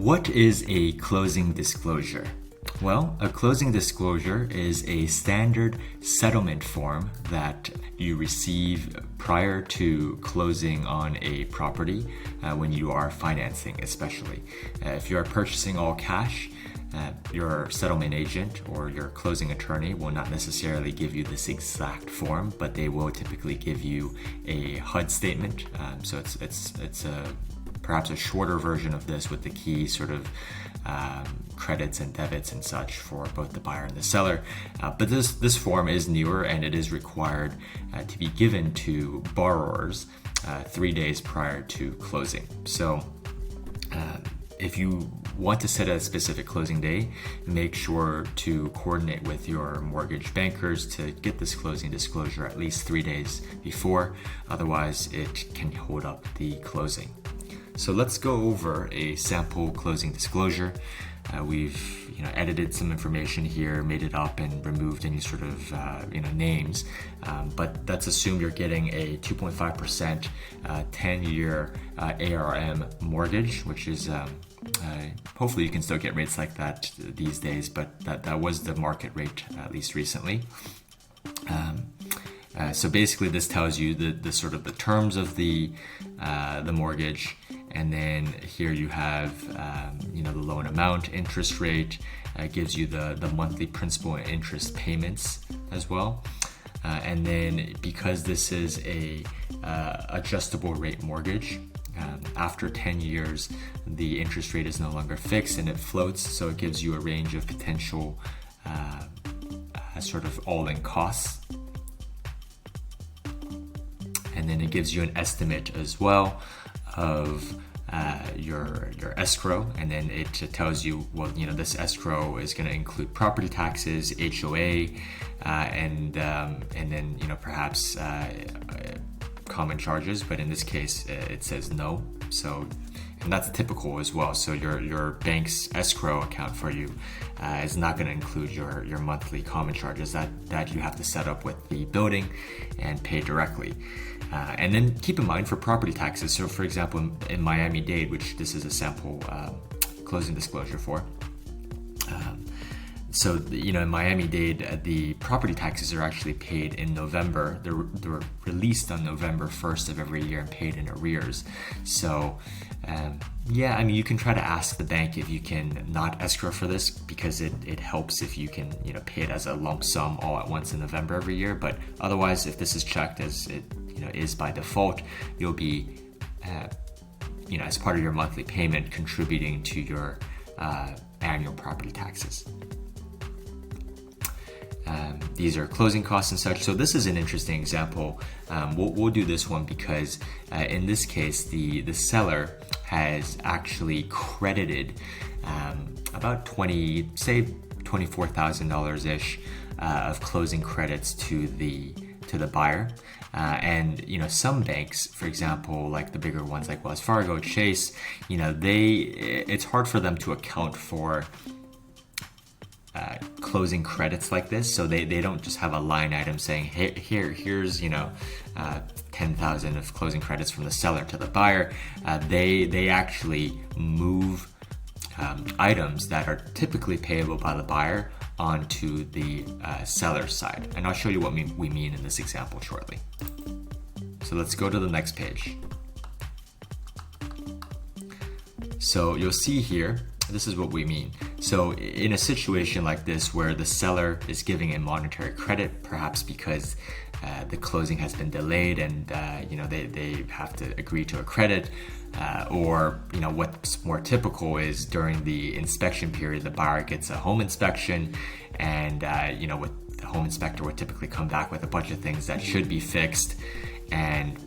What is a closing disclosure? Well, a closing disclosure is a standard settlement form that you receive prior to closing on a property when you are financing, especially. If you are purchasing all cash, your settlement agent or your closing attorney will not necessarily give you this exact form, but they will typically give you a HUD statement. So it's perhaps a shorter version of this with the key sort of credits and debits and such for both the buyer and the seller. But this form is newer and it is required to be given to borrowers 3 days prior to closing. So if you want to set a specific closing day, make sure to coordinate with your mortgage bankers to get this closing disclosure at least 3 days before. Otherwise, it can hold up the closing. So let's go over a sample closing disclosure. We've edited some information here, made it up, and removed any sort of names. But let's assume you're getting a 2.5% 10-year ARM mortgage, which is hopefully you can still get rates like that these days, but that was the market rate at least recently. So basically, this tells you the sort of the terms of the mortgage. And then here you have, the loan amount, interest rate, gives you the monthly principal and interest payments as well. And then because this is a adjustable rate mortgage, after 10 years, the interest rate is no longer fixed and it floats. So it gives you a range of potential sort of all-in costs. And then it gives you an estimate as well of your escrow, and then it tells you, well, this escrow is going to include property taxes, HOA, and then perhaps common charges, but in this case it says no. So, and that's typical as well. So your bank's escrow account for you is not going to include your monthly common charges that you have to set up with the building and pay directly. And then keep in mind for property taxes. So for example, in Miami-Dade, which this is a sample closing disclosure for, in Miami-Dade, the property taxes are actually paid in November. They're released on November 1st of every year and paid in arrears. So, you can try to ask the bank if you can not escrow for this, because it helps if you can, pay it as a lump sum all at once in November every year. But otherwise, if this is checked as it, is by default, you'll be, as part of your monthly payment, contributing to your annual property taxes. These are closing costs and such. So this is an interesting example. We'll do this one because in this case, the seller has actually credited about $24,000 ish of closing credits to the buyer. And some banks, for example, like the bigger ones like Wells Fargo, Chase, it's hard for them to account for closing credits like this. So they don't just have a line item saying, hey, here's 10,000 of closing credits from the seller to the buyer. They actually move items that are typically payable by the buyer onto the seller's side. And I'll show you what we mean in this example shortly. So let's go to the next page. So you'll see here, this is what we mean. So in a situation like this where the seller is giving a monetary credit, perhaps because the closing has been delayed and they have to agree to a credit, or what's more typical is during the inspection period, the buyer gets a home inspection, and with the home inspector would typically come back with a bunch of things that should be fixed, and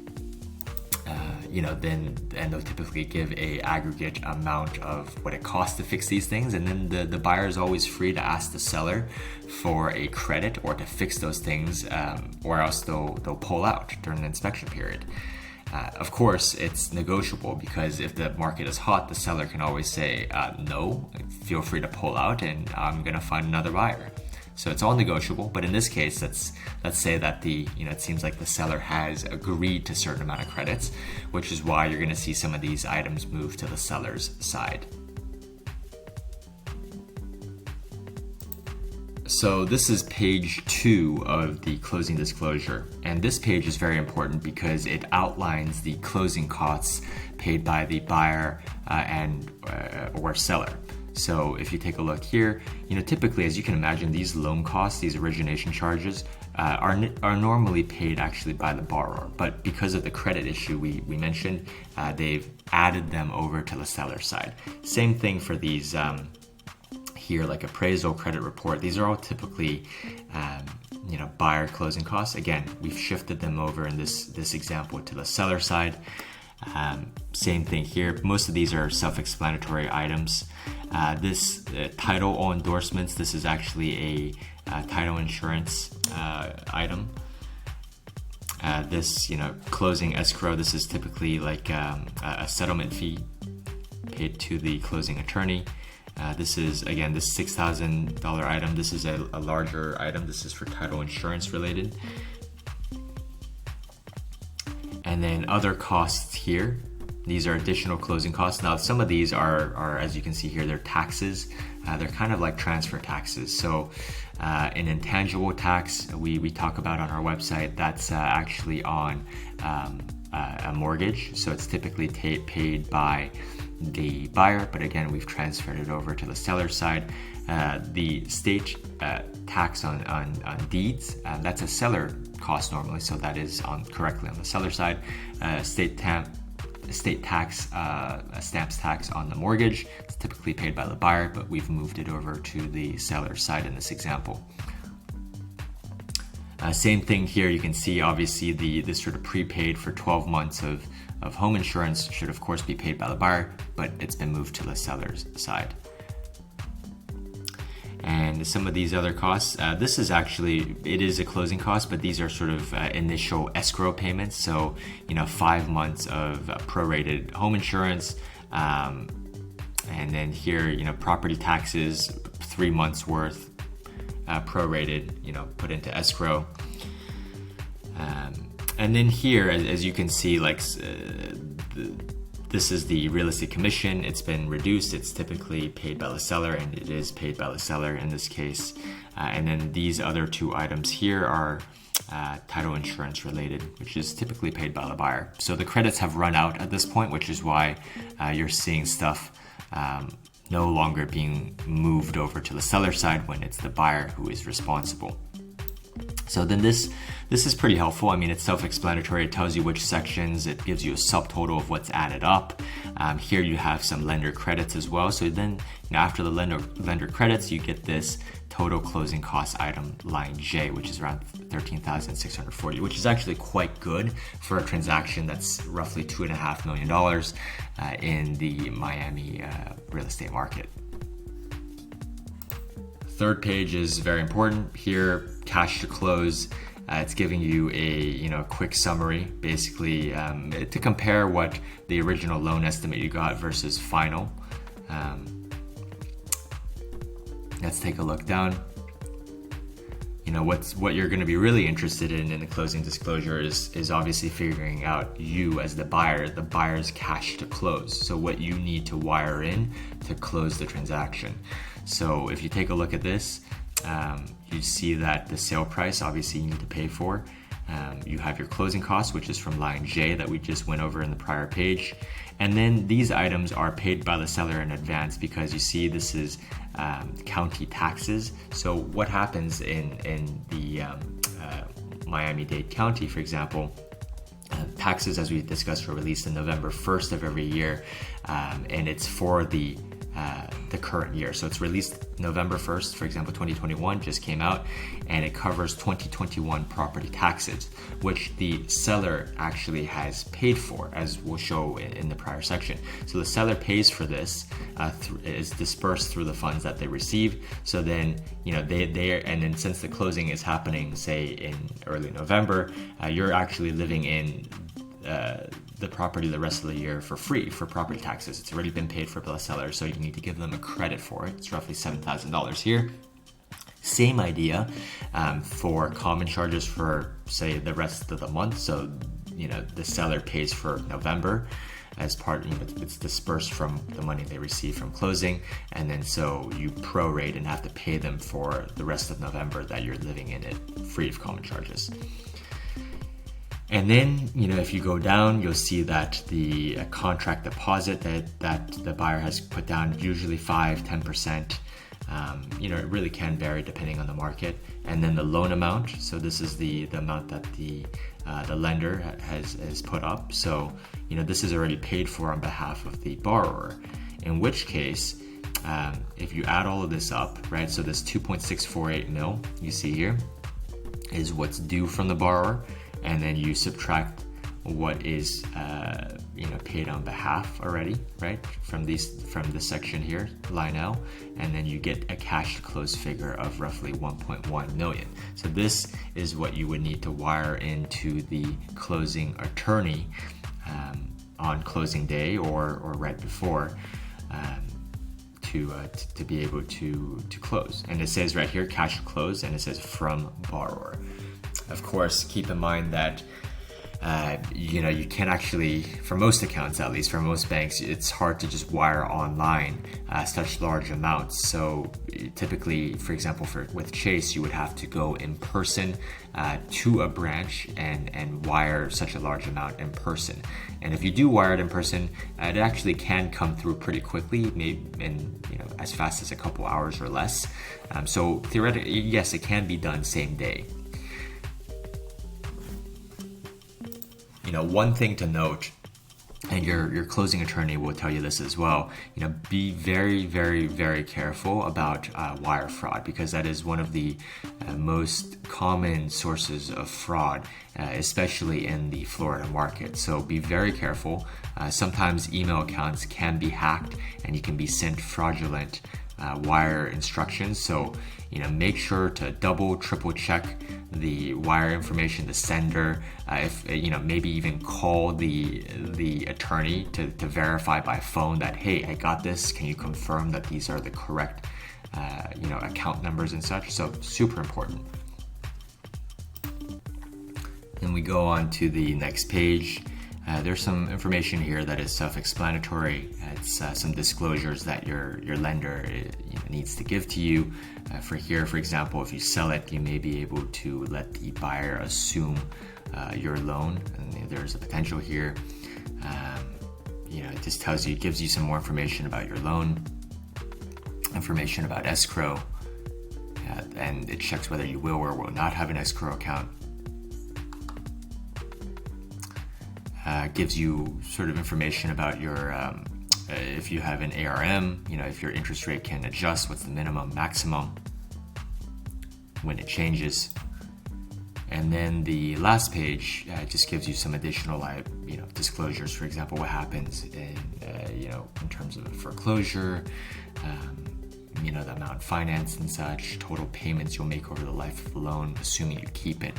then they'll typically give a aggregate amount of what it costs to fix these things, and then the buyer is always free to ask the seller for a credit or to fix those things, or else they'll pull out during the inspection period. Of course, it's negotiable, because if the market is hot, the seller can always say, no, feel free to pull out and I'm going to find another buyer. So it's all negotiable, but in this case, let's say that it seems like the seller has agreed to a certain amount of credits, which is why you're going to see some of these items move to the seller's side. So this is page 2 of the closing disclosure, and this page is very important because it outlines the closing costs paid by the buyer or seller. So if you take a look here, typically, as you can imagine, these loan costs, these origination charges, are normally paid actually by the borrower. But because of the credit issue we mentioned, they've added them over to the seller side. Same thing for these here, like appraisal, credit report. These are all typically buyer closing costs. Again, we've shifted them over in this example to the seller side. Same thing here. Most of these are self-explanatory items. This title or endorsements, this is actually a title insurance item. This closing escrow, this is typically like a settlement fee paid to the closing attorney. This is, again, this $6,000 item. This is a larger item. This is for title insurance related. And then other costs here. These are additional closing costs. Now, some of these are as you can see here, they're taxes. They're kind of like transfer taxes. So an intangible tax we talk about on our website, that's actually on a mortgage. So it's typically paid by the buyer, but again, we've transferred it over to the seller side. The state tax on deeds, that's a seller cost normally, so that is correctly on the seller side. State tax, stamps tax on the mortgage, it's typically paid by the buyer, but we've moved it over to the seller side in this example. Same thing here, you can see obviously this sort of prepaid for 12 months of home insurance should of course be paid by the buyer, but it's been moved to the seller's side. And some of these other costs, this is actually, it is a closing cost, but these are sort of initial escrow payments. So, 5 months of prorated home insurance. And then here, property taxes, 3 months worth prorated, put into escrow. And then here, as you can see, like this is the real estate commission. It's been reduced. It's typically paid by the seller, and it is paid by the seller in this case. And then these other 2 items here are title insurance related, which is typically paid by the buyer. So the credits have run out at this point, which is why you're seeing stuff no longer being moved over to the seller side when it's the buyer who is responsible. So then this is pretty helpful. I mean, it's self-explanatory. It tells you which sections. It gives you a subtotal of what's added up. Here you have some lender credits as well. So then after the lender credits, you get this total closing cost item, line J, which is around $13,640, which is actually quite good for a transaction that's roughly $2.5 million in the Miami real estate market. Third page is very important. Here, cash to close. It's giving you a quick summary, basically to compare what the original loan estimate you got versus final. Let's take a look down. What you're going to be really interested in the closing disclosure is obviously figuring out, you as the buyer's cash to close. So what you need to wire in to close the transaction. So if you take a look at this, you see that the sale price obviously you need to pay for. You have your closing costs, which is from line J that we just went over in the prior page. And then these items are paid by the seller in advance because you see this is county taxes. So what happens in the Miami-Dade County, for example, taxes, as we discussed, are released on November 1st of every year, and it's for the current year. So it's released November 1st, for example, 2021 just came out, and it covers 2021 property taxes, which the seller actually has paid for, as we'll show in the prior section. So the seller pays for this, is dispersed through the funds that they receive. So then, and then since the closing is happening, say in early November, you're actually living in the property the rest of the year for free for property taxes. It's already been paid for by the seller, so you need to give them a credit for it. It's roughly $7,000 here. Same idea for common charges for, say, the rest of the month. So, the seller pays for November. as part, it's dispersed from the money they receive from closing, and then so you prorate and have to pay them for the rest of November that you're living in it free of common charges. And then, if you go down, you'll see that the contract deposit that the buyer has put down, usually 5-10%. It really can vary depending on the market. And then the loan amount. So this is the amount that the lender has put up. So, this is already paid for on behalf of the borrower. In which case, if you add all of this up, right? So this 2.648 mil you see here is what's due from the borrower. And then you subtract what is paid on behalf already, right, from this section here, line L, and then you get a cash to close figure of roughly 1.1 million. So this is what you would need to wire into the closing attorney on closing day or right before to be able to close. And it says right here, cash to close, and it says from borrower. Of course, keep in mind that you can't actually, for most accounts at least, for most banks, it's hard to just wire online such large amounts. So typically, for example, with Chase, you would have to go in person to a branch and wire such a large amount in person. And if you do wire it in person, it actually can come through pretty quickly, maybe in as fast as a couple hours or less. So theoretically, yes, it can be done same day. One thing to note, and your closing attorney will tell you this as well, be very, very, very careful about wire fraud, because that is one of the most common sources of fraud, especially in the Florida market. So be very careful. Sometimes email accounts can be hacked and you can be sent fraudulent wire instructions. So make sure to double, triple check the wire information, the sender, if maybe even call the attorney to verify by phone that, hey, I got this, can you confirm that these are the correct account numbers and such. So super important. Then we go on to the next page. There's some information here that is self-explanatory. It's some disclosures that your lender needs to give to you. For example, if you sell it, you may be able to let the buyer assume your loan, and there's a potential here. It just gives you some more information about your loan, information about escrow, and it checks whether you will or will not have an escrow account. Gives you sort of information about your, if you have an ARM, if your interest rate can adjust, what's the minimum, maximum, when it changes. And then the last page just gives you some additional, disclosures. For example, what happens in terms of foreclosure, the amount financed and such, total payments you'll make over the life of the loan, assuming you keep it.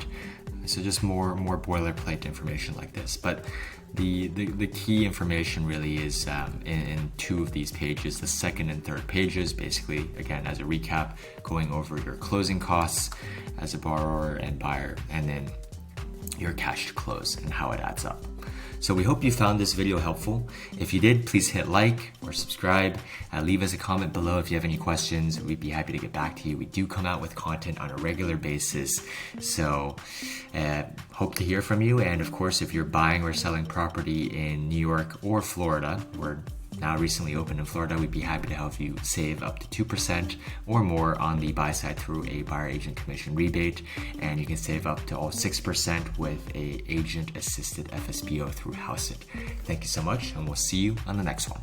So just more boilerplate information like this. But the key information really is in two of these pages, the second and third pages, basically, again, as a recap, going over your closing costs as a borrower and buyer, and then your cash to close and how it adds up. So we hope you found this video helpful. If you did, please hit like or subscribe. Leave us a comment below if you have any questions. We'd be happy to get back to you. We do come out with content on a regular basis. So hope to hear from you. And of course, if you're buying or selling property in New York or Florida, we're now recently opened in Florida, we'd be happy to help you save up to 2% or more on the buy side through a buyer agent commission rebate. And you can save up to 6% with a agent assisted FSBO through Hauseit. Thank you so much, and we'll see you on the next one.